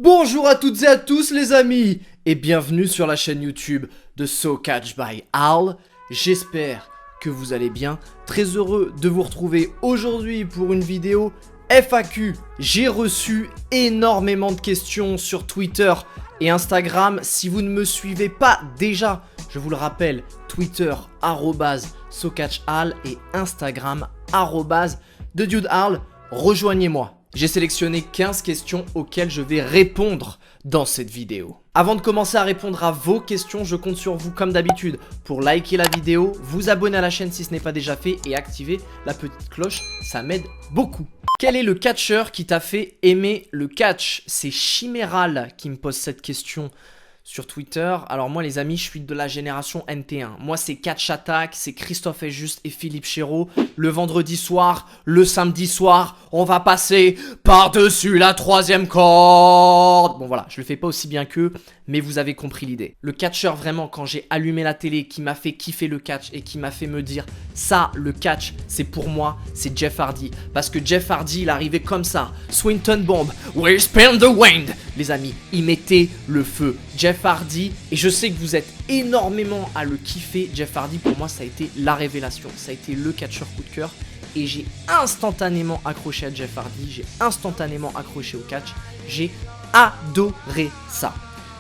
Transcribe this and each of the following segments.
Bonjour à toutes et à tous les amis et bienvenue sur la chaîne YouTube de SoCatch by Al. J'espère que vous allez bien. Très heureux de vous retrouver aujourd'hui pour une vidéo FAQ. J'ai reçu énormément de questions sur Twitter et Instagram. Si vous ne me suivez pas déjà, je vous le rappelle, Twitter @SoCatchAl et Instagram @TheDudeAl. Rejoignez-moi. J'ai sélectionné 15 questions auxquelles je vais répondre dans cette vidéo. Avant de commencer à répondre à vos questions, je compte sur vous comme d'habitude pour liker la vidéo, vous abonner à la chaîne si ce n'est pas déjà fait et activer la petite cloche, ça m'aide beaucoup. Quel est le catcheur qui t'a fait aimer le catch? C'est Chiméral qui me pose cette question sur Twitter. Alors moi les amis, je suis de la génération NT1. Moi c'est Catch Attack, c'est Christophe est juste et Philippe Chéreau. Le vendredi soir, le samedi soir, on va passer par-dessus la 3e corde. Bon voilà, je le fais pas aussi bien qu'eux, mais vous avez compris l'idée. Le catcheur vraiment, quand j'ai allumé la télé, qui m'a fait kiffer le catch et qui m'a fait me dire ça, le catch, c'est pour moi, c'est Jeff Hardy. Parce que Jeff Hardy, il arrivait comme ça. Swinton Bomb, we spin the wind. Les amis, il mettait le feu. Jeff Hardy, et je sais que vous êtes énormément à le kiffer. Jeff Hardy, pour moi, ça a été la révélation. Ça a été le catcheur coup de cœur. Et j'ai instantanément accroché à Jeff Hardy. J'ai instantanément accroché au catch. J'ai adoré ça.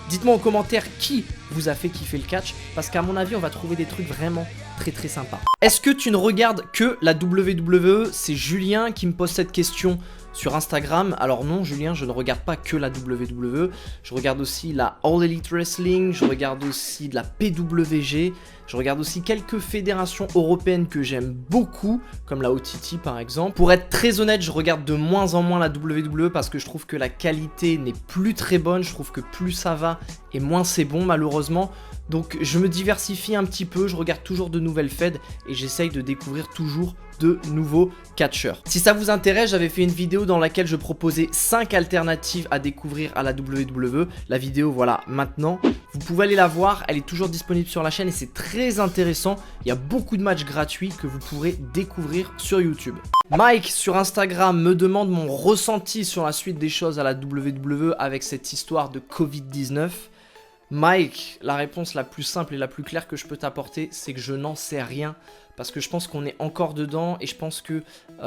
Dites-moi en commentaire qui vous a fait kiffer le catch, parce qu'à mon avis, on va trouver des trucs vraiment très sympas. Est-ce que tu ne regardes que la WWE? C'est Julien qui me pose cette question sur Instagram. Alors non Julien, je ne regarde pas que la WWE, je regarde aussi la All Elite Wrestling, je regarde aussi de la PWG, je regarde aussi quelques fédérations européennes que j'aime beaucoup, comme la OTT par exemple. Pour être très honnête, je regarde de moins en moins la WWE parce que je trouve que la qualité n'est plus très bonne, je trouve que plus ça va et moins c'est bon malheureusement. Donc je me diversifie un petit peu, je regarde toujours de nouvelles feds et j'essaye de découvrir toujours de nouveaux catcheurs. Si ça vous intéresse, j'avais fait une vidéo dans laquelle je proposais 5 alternatives à découvrir à la WWE. La vidéo, voilà, maintenant. Vous pouvez aller la voir, elle est toujours disponible sur la chaîne et c'est très intéressant. Il y a beaucoup de matchs gratuits que vous pourrez découvrir sur YouTube. Mike sur Instagram me demande mon ressenti sur la suite des choses à la WWE avec cette histoire de Covid-19. Mike, la réponse la plus simple et la plus claire que je peux t'apporter, c'est que je n'en sais rien. Parce que je pense qu'on est encore dedans et je pense que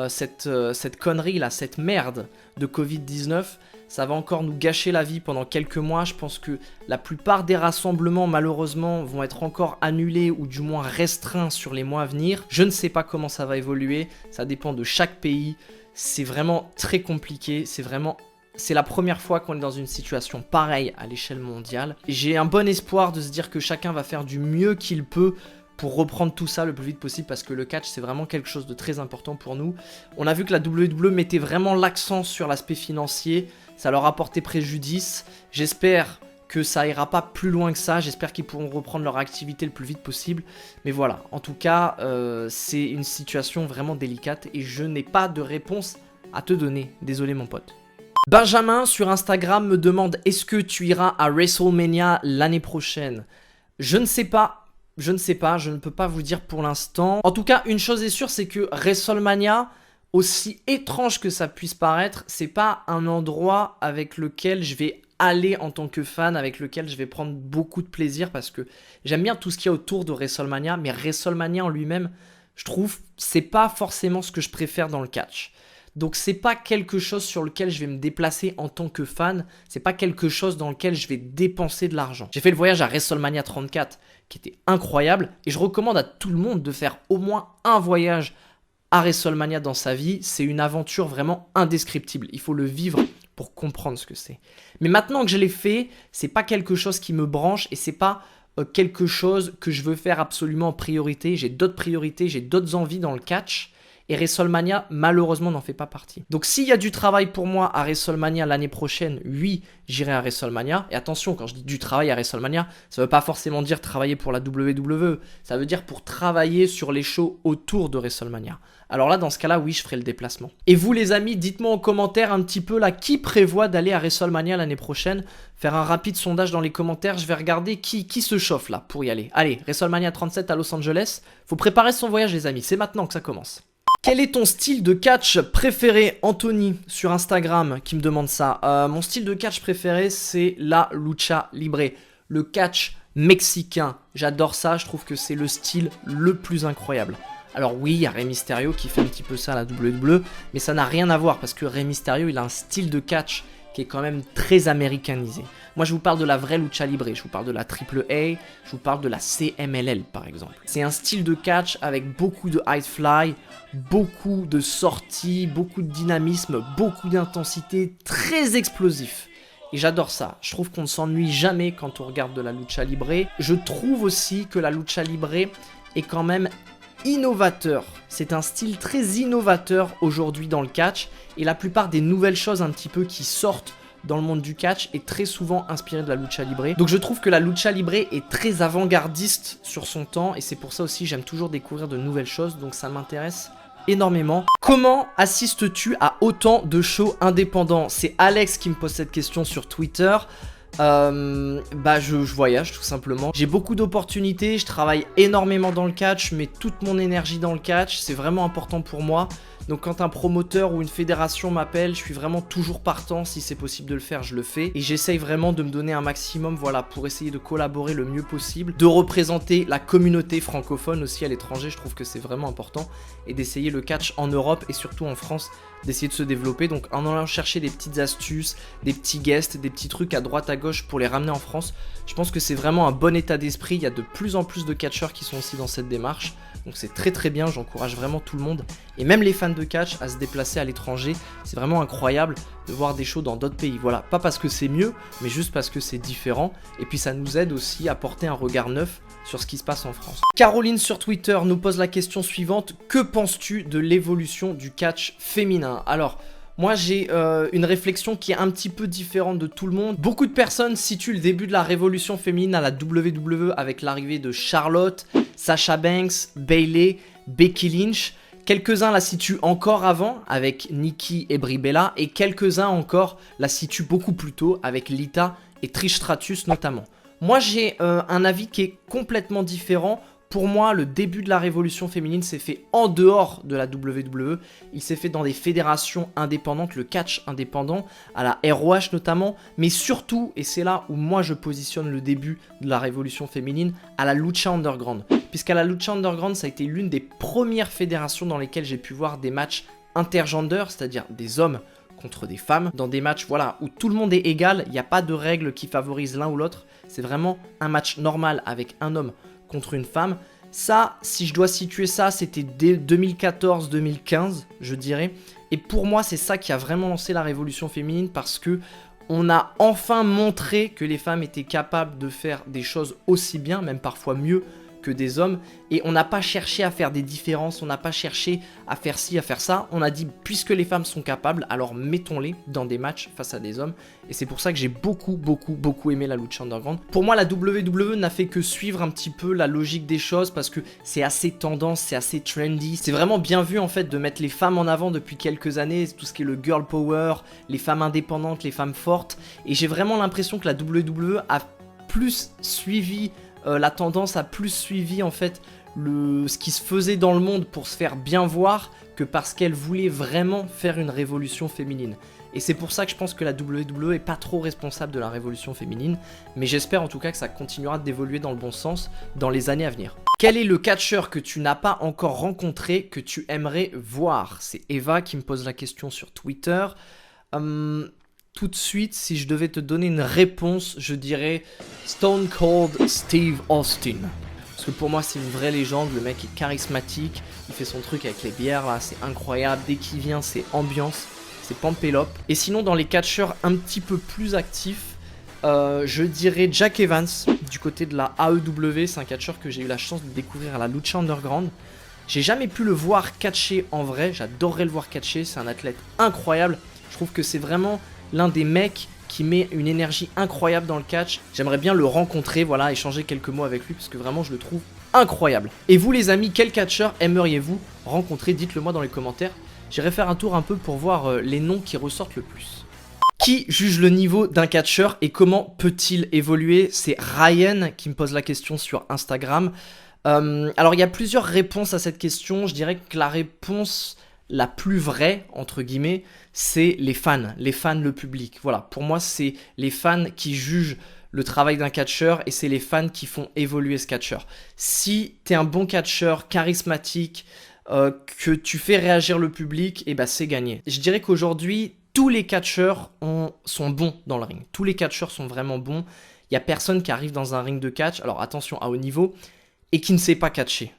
cette connerie là, cette merde de Covid-19, ça va encore nous gâcher la vie pendant quelques mois. Je pense que la plupart des rassemblements malheureusement vont être encore annulés ou du moins restreints sur les mois à venir. Je ne sais pas comment ça va évoluer, ça dépend de chaque pays. C'est vraiment très compliqué, c'est la première fois qu'on est dans une situation pareille à l'échelle mondiale. J'ai un bon espoir de se dire que chacun va faire du mieux qu'il peut pour reprendre tout ça le plus vite possible parce que le catch c'est vraiment quelque chose de très important pour nous. On a vu que la WWE mettait vraiment l'accent sur l'aspect financier, ça leur a porté préjudice. J'espère que ça ira pas plus loin que ça, j'espère qu'ils pourront reprendre leur activité le plus vite possible. Mais voilà, en tout cas, c'est une situation vraiment délicate et je n'ai pas de réponse à te donner. Désolé mon pote. Benjamin sur Instagram me demande est-ce que tu iras à WrestleMania l'année prochaine? Je ne sais pas. Je ne peux pas vous dire pour l'instant. En tout cas, une chose est sûre, c'est que WrestleMania, aussi étrange que ça puisse paraître, c'est pas un endroit avec lequel je vais aller en tant que fan, avec lequel je vais prendre beaucoup de plaisir parce que j'aime bien tout ce qu'il y a autour de WrestleMania, mais WrestleMania en lui-même, je trouve, c'est pas forcément ce que je préfère dans le catch. Donc c'est pas quelque chose sur lequel je vais me déplacer en tant que fan, c'est pas quelque chose dans lequel je vais dépenser de l'argent. J'ai fait le voyage à WrestleMania 34 qui était incroyable et je recommande à tout le monde de faire au moins un voyage à WrestleMania dans sa vie. C'est une aventure vraiment indescriptible, il faut le vivre pour comprendre ce que c'est. Mais maintenant que je l'ai fait, c'est pas quelque chose qui me branche et c'est pas quelque chose que je veux faire absolument en priorité. J'ai d'autres priorités, j'ai d'autres envies dans le catch. Et WrestleMania, malheureusement, n'en fait pas partie. Donc s'il y a du travail pour moi à WrestleMania l'année prochaine, oui, j'irai à WrestleMania. Et attention, quand je dis du travail à WrestleMania, ça ne veut pas forcément dire travailler pour la WWE. Ça veut dire pour travailler sur les shows autour de WrestleMania. Alors là, dans ce cas-là, oui, je ferai le déplacement. Et vous, les amis, dites-moi en commentaire un petit peu là, qui prévoit d'aller à WrestleMania l'année prochaine. Faire un rapide sondage dans les commentaires. Je vais regarder qui se chauffe là pour y aller. Allez, WrestleMania 37 à Los Angeles. Faut préparer son voyage, les amis. C'est maintenant que ça commence. Quel est ton style de catch préféré, Anthony, sur Instagram, qui me demande ça. Mon style de catch préféré, c'est la lucha libre, le catch mexicain. J'adore ça, je trouve que c'est le style le plus incroyable. Alors oui, il y a Rey Mysterio qui fait un petit peu ça à la WWE, mais ça n'a rien à voir parce que Rey Mysterio, il a un style de catch qui est quand même très américanisé. Moi, je vous parle de la vraie lucha libre, je vous parle de la AAA, je vous parle de la CMLL par exemple. C'est un style de catch avec beaucoup de high fly, beaucoup de sorties, beaucoup de dynamisme, beaucoup d'intensité, très explosif. Et j'adore ça. Je trouve qu'on ne s'ennuie jamais quand on regarde de la lucha libre. Je trouve aussi que la lucha libre est quand même innovateur. C'est un style très innovateur aujourd'hui dans le catch. Et la plupart des nouvelles choses un petit peu qui sortent dans le monde du catch est très souvent inspiré de la lucha libre. Donc je trouve que la lucha libre est très avant-gardiste sur son temps. Et c'est pour ça aussi j'aime toujours découvrir de nouvelles choses. Donc ça m'intéresse énormément. Comment assistes-tu à autant de shows indépendants? C'est Alex qui me pose cette question sur Twitter. Je voyage tout simplement. J'ai beaucoup d'opportunités, je travaille énormément dans le catch, je mets toute mon énergie dans le catch, c'est vraiment important pour moi. Donc quand un promoteur ou une fédération m'appelle, je suis vraiment toujours partant. Si c'est possible de le faire, je le fais. Et j'essaye vraiment de me donner un maximum, voilà, pour essayer de collaborer le mieux possible, de représenter la communauté francophone aussi à l'étranger. Je trouve que c'est vraiment important. Et d'essayer le catch en Europe et surtout en France, d'essayer de se développer. Donc en allant chercher des petites astuces, des petits guests, des petits trucs à droite à gauche pour les ramener en France, je pense que c'est vraiment un bon état d'esprit. Il y a de plus en plus de catcheurs qui sont aussi dans cette démarche. Donc c'est très très bien, j'encourage vraiment tout le monde et même les fans de catch à se déplacer à l'étranger. C'est vraiment incroyable de voir des shows dans d'autres pays. Voilà, pas parce que c'est mieux, mais juste parce que c'est différent. Et puis ça nous aide aussi à porter un regard neuf sur ce qui se passe en France. Caroline sur Twitter nous pose la question suivante. Que penses-tu de l'évolution du catch féminin? Alors, moi j'ai une réflexion qui est un petit peu différente de tout le monde. Beaucoup de personnes situent le début de la révolution féminine à la WWE avec l'arrivée de Charlotte, Sasha Banks, Bayley, Becky Lynch. Quelques-uns la situent encore avant avec Nikki et Brie Bella et quelques-uns encore la situent beaucoup plus tôt avec Lita et Trish Stratus notamment. Moi j'ai un avis qui est complètement différent. Pour moi, le début de la révolution féminine s'est fait en dehors de la WWE. Il s'est fait dans des fédérations indépendantes, le catch indépendant, à la ROH notamment, mais surtout, et c'est là où moi je positionne le début de la révolution féminine, à la Lucha Underground. Puisqu'à la Lucha Underground, ça a été l'une des premières fédérations dans lesquelles j'ai pu voir des matchs intergender, c'est-à-dire des hommes contre des femmes, dans des matchs voilà, où tout le monde est égal, il n'y a pas de règles qui favorisent l'un ou l'autre, c'est vraiment un match normal avec un homme contre une femme. Ça, si je dois situer ça, c'était dès 2014-2015, je dirais. Et pour moi, c'est ça qui a vraiment lancé la révolution féminine parce que on a enfin montré que les femmes étaient capables de faire des choses aussi bien, même parfois mieux que des hommes. Et on n'a pas cherché à faire des différences, on n'a pas cherché à faire ci, à faire ça. On a dit, puisque les femmes sont capables, alors mettons-les dans des matchs face à des hommes. Et c'est pour ça que j'ai beaucoup aimé la Lucha Underground. Pour moi, la WWE n'a fait que suivre un petit peu la logique des choses parce que c'est assez tendance, c'est assez trendy. C'est vraiment bien vu en fait de mettre les femmes en avant depuis quelques années, tout ce qui est le girl power, les femmes indépendantes, les femmes fortes. Et j'ai vraiment l'impression que la WWE a plus suivi la tendance, a plus suivi en fait ce qui se faisait dans le monde pour se faire bien voir que parce qu'elle voulait vraiment faire une révolution féminine. Et c'est pour ça que je pense que la WWE est pas trop responsable de la révolution féminine, mais j'espère en tout cas que ça continuera d'évoluer dans le bon sens dans les années à venir. Quel est le catcheur que tu n'as pas encore rencontré, que tu aimerais voir? C'est Eva qui me pose la question sur Twitter. Tout de suite, si je devais te donner une réponse, je dirais Stone Cold Steve Austin. Parce que pour moi, c'est une vraie légende. Le mec est charismatique. Il fait son truc avec les bières, là, c'est incroyable. Dès qu'il vient, c'est ambiance, c'est pampélope. Et sinon, dans les catcheurs un petit peu plus actifs, je dirais Jack Evans, du côté de la AEW. C'est un catcheur que j'ai eu la chance de découvrir à la Lucha Underground. J'ai jamais pu le voir catcher en vrai. J'adorerais le voir catcher. C'est un athlète incroyable. Je trouve que c'est vraiment l'un des mecs qui met une énergie incroyable dans le catch. J'aimerais bien le rencontrer, voilà, échanger quelques mots avec lui parce que vraiment je le trouve incroyable. Et vous les amis, quel catcheur aimeriez-vous rencontrer? Dites-le moi dans les commentaires. J'irai faire un tour un peu pour voir les noms qui ressortent le plus. Qui juge le niveau d'un catcheur et comment peut-il évoluer? C'est Ryan qui me pose la question sur Instagram. Alors il y a plusieurs réponses à cette question. Je dirais que la réponse la plus vraie, entre guillemets, c'est les fans, le public. Voilà, pour moi c'est les fans qui jugent le travail d'un catcheur et c'est les fans qui font évoluer ce catcheur. Si t'es un bon catcheur, charismatique, que tu fais réagir le public, et bah c'est gagné. Je dirais qu'aujourd'hui, tous les catcheurs sont bons dans le ring. Tous les catcheurs sont vraiment bons. Il n'y a personne qui arrive dans un ring de catch, alors attention à haut niveau, et qui ne sait pas catcher.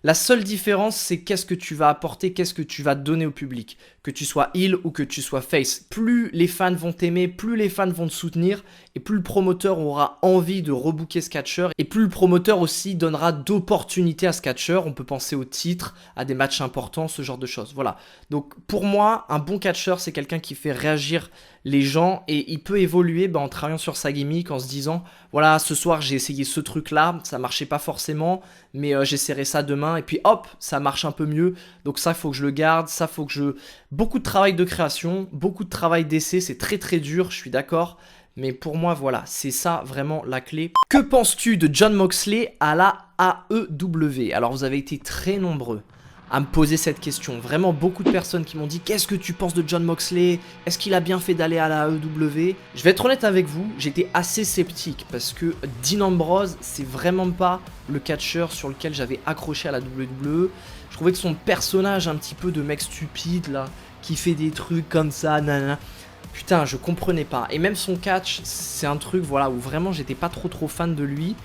La seule différence, c'est qu'est-ce que tu vas apporter, qu'est-ce que tu vas donner au public. Que tu sois heel ou que tu sois face. Plus les fans vont t'aimer, plus les fans vont te soutenir, et plus le promoteur aura envie de rebooker ce catcheur, et plus le promoteur aussi donnera d'opportunités à ce catcheur. On peut penser aux titres, à des matchs importants, ce genre de choses. Voilà. Donc pour moi, un bon catcheur, c'est quelqu'un qui fait réagir les gens, et il peut évoluer en travaillant sur sa gimmick, en se disant, voilà, ce soir j'ai essayé ce truc-là, ça marchait pas forcément, mais j'essaierai ça demain, et puis hop, ça marche un peu mieux, donc ça faut que je le garde, ça faut que je... Beaucoup de travail de création, beaucoup de travail d'essai, c'est très très dur, je suis d'accord, mais pour moi voilà, c'est ça vraiment la clé. Que penses-tu de Jon Moxley à la AEW? Alors vous avez été très nombreux à me poser cette question. Vraiment beaucoup de personnes qui m'ont dit: qu'est-ce que tu penses de Jon Moxley? Est-ce qu'il a bien fait d'aller à la AEW? Je vais être honnête avec vous, j'étais assez sceptique parce que Dean Ambrose, c'est vraiment pas le catcheur sur lequel j'avais accroché à la WWE. Je trouvais que son personnage un petit peu de mec stupide là, qui fait des trucs comme ça, nanana, putain, je comprenais pas. Et même son catch, c'est un truc voilà où vraiment j'étais pas trop fan de lui.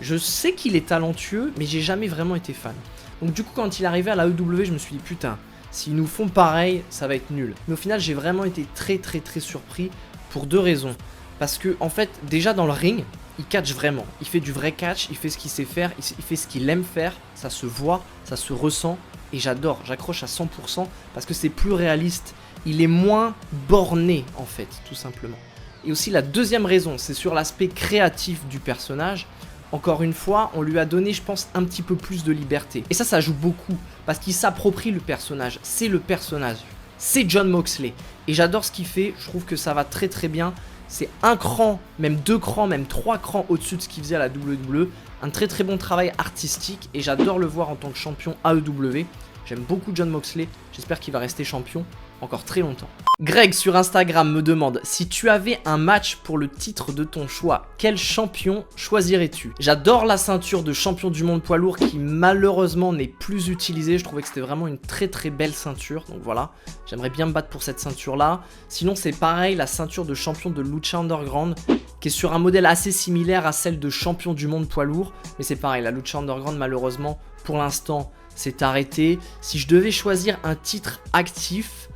Je sais qu'il est talentueux, mais j'ai jamais vraiment été fan. Donc du coup, quand il est arrivé à la AEW, je me suis dit putain, s'ils nous font pareil, ça va être nul. Mais au final, j'ai vraiment été très surpris pour deux raisons. Parce que en fait, déjà dans le ring, il catch vraiment. Il fait du vrai catch, il fait ce qu'il sait faire, il fait ce qu'il aime faire. Ça se voit, ça se ressent. Et j'adore, j'accroche à 100% parce que c'est plus réaliste. Il est moins borné en fait, tout simplement. Et aussi la deuxième raison, c'est sur l'aspect créatif du personnage. Encore une fois, on lui a donné, je pense, un petit peu plus de liberté. Et ça joue beaucoup, parce qu'il s'approprie le personnage. C'est le personnage. C'est Jon Moxley. Et j'adore ce qu'il fait, je trouve que ça va très bien. C'est un cran, même 2 crans, même 3 crans au-dessus de ce qu'il faisait à la WWE. Un très bon travail artistique, et j'adore le voir en tant que champion AEW. J'aime beaucoup Jon Moxley, j'espère qu'il va rester champion encore très longtemps. Greg sur Instagram me demande: si tu avais un match pour le titre de ton choix, quel champion choisirais-tu? J'adore la ceinture de champion du monde poids lourd qui malheureusement n'est plus utilisée. Je trouvais que c'était vraiment une très belle ceinture. Donc voilà, j'aimerais bien me battre pour cette ceinture là. Sinon c'est pareil, la ceinture de champion de Lucha Underground qui est sur un modèle assez similaire à celle de champion du monde poids lourd. Mais c'est pareil, la Lucha Underground malheureusement pour l'instant c'est arrêté. Si je devais choisir un titre actif,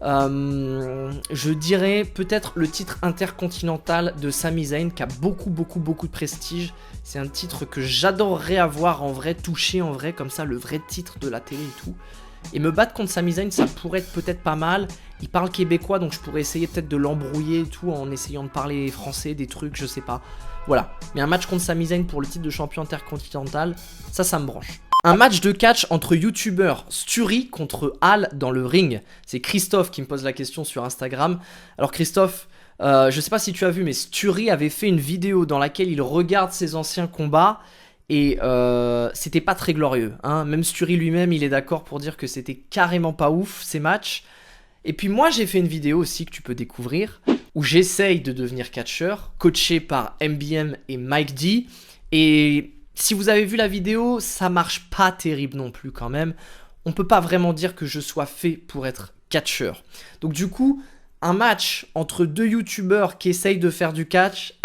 je dirais peut-être le titre intercontinental de Sami Zayn qui a beaucoup de prestige. C'est un titre que j'adorerais avoir en vrai, toucher en vrai, comme ça, le vrai titre de la télé et tout. Et me battre contre Sami Zayn, ça pourrait être peut-être pas mal. Il parle québécois, donc je pourrais essayer peut-être de l'embrouiller et tout en essayant de parler français, des trucs, je sais pas. Voilà. Mais un match contre Sami Zayn pour le titre de champion intercontinental, ça me branche. Un match de catch entre youtubeurs, Sturi contre Al dans le ring. C'est Christophe qui me pose la question sur Instagram. Alors Christophe, je sais pas si tu as vu, mais Sturi avait fait une vidéo dans laquelle il regarde ses anciens combats. Et c'était pas très glorieux, hein. Même Sturi lui-même, il est d'accord pour dire que c'était carrément pas ouf ces matchs. Et puis moi, j'ai fait une vidéo aussi que tu peux découvrir, où j'essaye de devenir catcheur, coaché par MBM et Mike D. Et si vous avez vu la vidéo, ça marche pas terrible non plus quand même. On peut pas vraiment dire que je sois fait pour être catcheur. Donc du coup, un match entre deux youtubeurs qui essayent de faire du catch,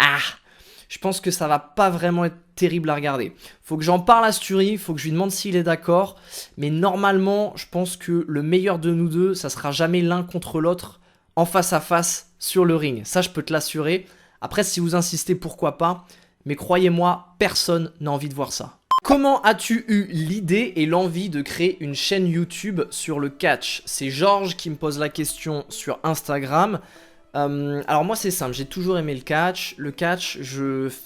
je pense que ça va pas vraiment être terrible à regarder. Faut que j'en parle à Sturi, faut que je lui demande s'il est d'accord. Mais normalement, je pense que le meilleur de nous deux, ça sera jamais l'un contre l'autre en face à face sur le ring. Ça, je peux te l'assurer. Après, si vous insistez, pourquoi pas. Mais croyez-moi, personne n'a envie de voir ça. Comment as-tu eu l'idée et l'envie de créer une chaîne YouTube sur le catch? C'est Georges qui me pose la question sur Instagram. Alors moi c'est simple, j'ai toujours aimé le catch. Le catch,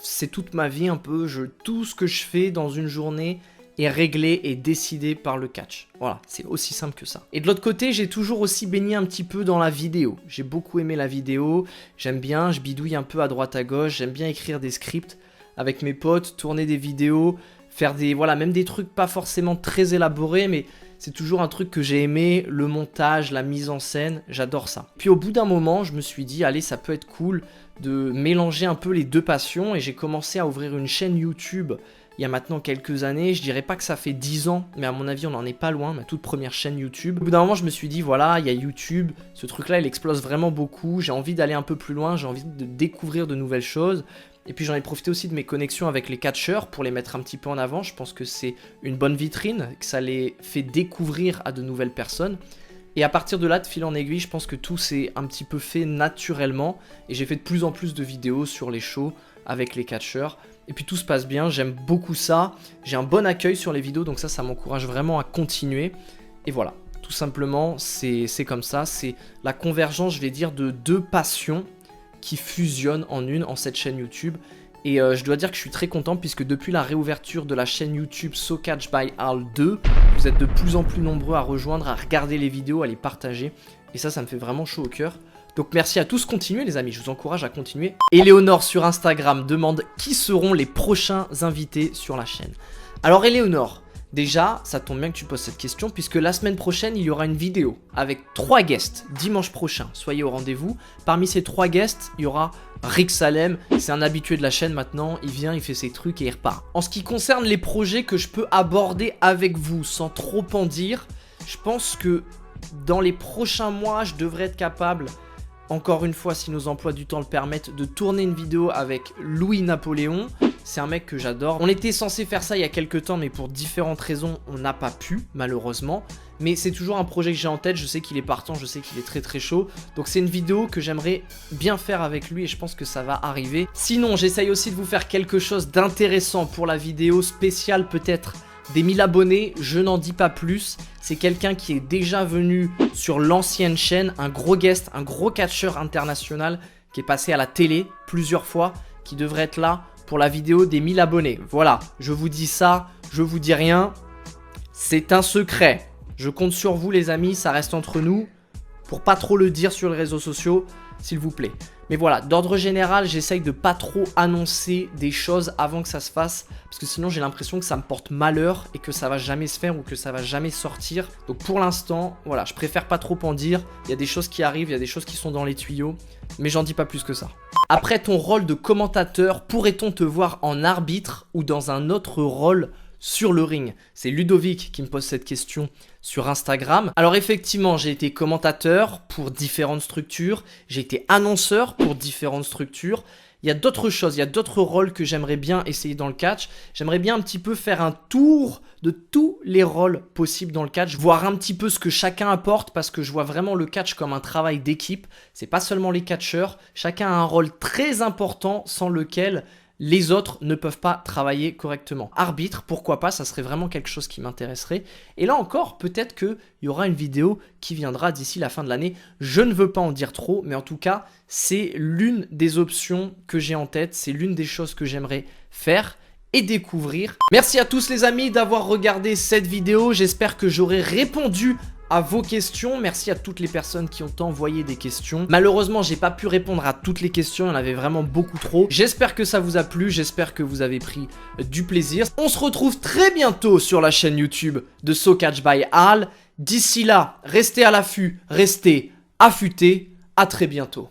c'est toute ma vie un peu. Tout ce que je fais dans une journée est réglé et décidé par le catch. Voilà, c'est aussi simple que ça. Et de l'autre côté, j'ai toujours aussi baigné un petit peu dans la vidéo. J'ai beaucoup aimé la vidéo, j'aime bien, je bidouille un peu à droite à gauche, j'aime bien écrire des scripts avec mes potes, tourner des vidéos, faire des, voilà, même des trucs pas forcément très élaborés, mais c'est toujours un truc que j'ai aimé, le montage, la mise en scène, j'adore ça. Puis au bout d'un moment, je me suis dit, allez, ça peut être cool de mélanger un peu les deux passions, et j'ai commencé à ouvrir une chaîne YouTube il y a maintenant quelques années. Je dirais pas que ça fait 10 ans, mais à mon avis on n'en est pas loin, ma toute première chaîne YouTube. Au bout d'un moment je me suis dit voilà, il y a YouTube, ce truc là il explose vraiment beaucoup, j'ai envie d'aller un peu plus loin, j'ai envie de découvrir de nouvelles choses. Et puis j'en ai profité aussi de mes connexions avec les catcheurs pour les mettre un petit peu en avant. Je pense que c'est une bonne vitrine, que ça les fait découvrir à de nouvelles personnes. Et à partir de là, de fil en aiguille, je pense que tout s'est un petit peu fait naturellement. Et j'ai fait de plus en plus de vidéos sur les shows avec les catcheurs. Et puis tout se passe bien, j'aime beaucoup ça. J'ai un bon accueil sur les vidéos, donc ça m'encourage vraiment à continuer. Et voilà, tout simplement, c'est comme ça. C'est la convergence, je vais dire, de deux passions qui fusionnent en une, en cette chaîne YouTube. Et je dois dire que je suis très content puisque depuis la réouverture de la chaîne YouTube So Catch by Al 2, vous êtes de plus en plus nombreux à rejoindre, à regarder les vidéos, à les partager. Et ça me fait vraiment chaud au cœur. Donc merci à tous, continuez les amis, je vous encourage à continuer. Éléonore sur Instagram demande qui seront les prochains invités sur la chaîne. Alors Éléonore, déjà ça tombe bien que tu poses cette question puisque la semaine prochaine il y aura une vidéo avec 3 guests dimanche prochain, soyez au rendez-vous. Parmi ces 3 guests, il y aura Rick Salem, c'est un habitué de la chaîne maintenant, il vient, il fait ses trucs et il repart. En ce qui concerne les projets que je peux aborder avec vous sans trop en dire, je pense que dans les prochains mois je devrais être capable, encore une fois, si nos emplois du temps le permettent, de tourner une vidéo avec Louis-Napoléon. C'est un mec que j'adore. On était censé faire ça il y a quelques temps, mais pour différentes raisons, on n'a pas pu, malheureusement. Mais c'est toujours un projet que j'ai en tête, je sais qu'il est partant, je sais qu'il est très très chaud. Donc c'est une vidéo que j'aimerais bien faire avec lui et je pense que ça va arriver. Sinon, j'essaye aussi de vous faire quelque chose d'intéressant pour la vidéo spéciale peut-être des 1000 abonnés, je n'en dis pas plus. C'est quelqu'un qui est déjà venu sur l'ancienne chaîne, un gros guest, un gros catcheur international qui est passé à la télé plusieurs fois, qui devrait être là pour la vidéo des 1000 abonnés. Voilà, je vous dis ça, je vous dis rien, c'est un secret. Je compte sur vous les amis, ça reste entre nous, pour pas trop le dire sur les réseaux sociaux, s'il vous plaît. Mais voilà, d'ordre général, j'essaye de pas trop annoncer des choses avant que ça se fasse, parce que sinon j'ai l'impression que ça me porte malheur et que ça va jamais se faire ou que ça va jamais sortir. Donc pour l'instant, voilà, je préfère pas trop en dire. Il y a des choses qui arrivent, il y a des choses qui sont dans les tuyaux, mais j'en dis pas plus que ça. Après ton rôle de commentateur, pourrait-on te voir en arbitre ou dans un autre rôle sur le ring? C'est Ludovic qui me pose cette question sur Instagram. Alors effectivement, j'ai été commentateur pour différentes structures, j'ai été annonceur pour différentes structures. Il y a d'autres choses, il y a d'autres rôles que j'aimerais bien essayer dans le catch. J'aimerais bien un petit peu faire un tour de tous les rôles possibles dans le catch, voir un petit peu ce que chacun apporte parce que je vois vraiment le catch comme un travail d'équipe. C'est pas seulement les catcheurs, chacun a un rôle très important sans lequel les autres ne peuvent pas travailler correctement. Arbitre, pourquoi pas, ça serait vraiment quelque chose qui m'intéresserait. Et là encore, peut-être qu'il y aura une vidéo qui viendra d'ici la fin de l'année. Je ne veux pas en dire trop, mais en tout cas, c'est l'une des options que j'ai en tête. C'est l'une des choses que j'aimerais faire et découvrir. Merci à tous les amis d'avoir regardé cette vidéo. J'espère que j'aurai répondu à vos questions. Merci à toutes les personnes qui ont envoyé des questions. Malheureusement, j'ai pas pu répondre à toutes les questions, il y en avait vraiment beaucoup trop. J'espère que ça vous a plu, j'espère que vous avez pris du plaisir. On se retrouve très bientôt sur la chaîne YouTube de So Catch by Al. D'ici là, restez à l'affût, restez affûtés. À très bientôt.